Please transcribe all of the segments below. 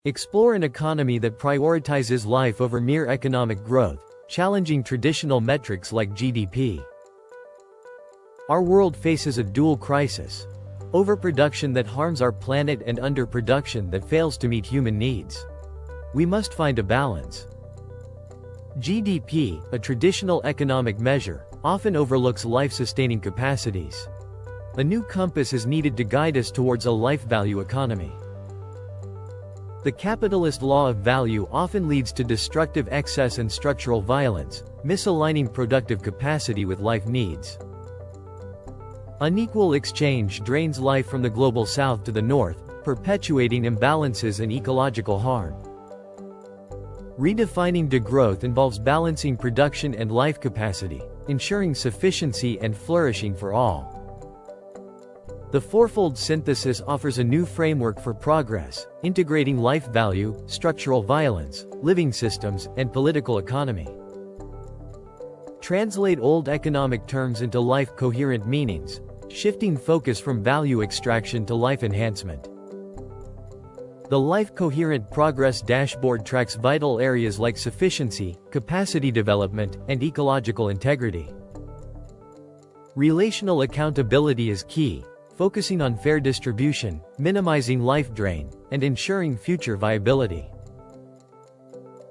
Explore an economy that prioritizes life over mere economic growth, challenging traditional metrics like GDP. Our world faces a dual crisis: overproduction that harms our planet and underproduction that fails to meet human needs. We must find a balance. GDP, a traditional economic measure, often overlooks life-sustaining capacities. A new compass is needed to guide us towards a life-value economy. The capitalist law of value often leads to destructive excess and structural violence, misaligning productive capacity with life needs. Unequal exchange drains life from the global south to the north, perpetuating imbalances and ecological harm. Redefining degrowth involves balancing production and life capacity, ensuring sufficiency and flourishing for all. The fourfold synthesis offers a new framework for progress, integrating life value, structural violence, living systems, and political economy. Translate old economic terms into life-coherent meanings, shifting focus from value extraction to life enhancement. The Life-Coherent Progress Dashboard tracks vital areas like sufficiency, capacity development, and ecological integrity. Relational accountability is key, focusing on fair distribution, minimizing life drain, and ensuring future viability.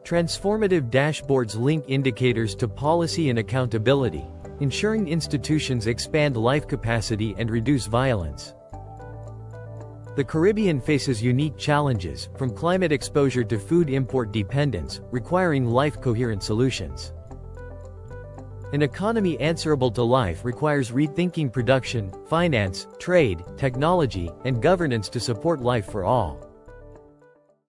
Transformative dashboards link indicators to policy and accountability, ensuring institutions expand life capacity and reduce violence. The Caribbean faces unique challenges, from climate exposure to food import dependence, requiring life-coherent solutions. An economy answerable to life requires rethinking production, finance, trade, technology, and governance to support life for all.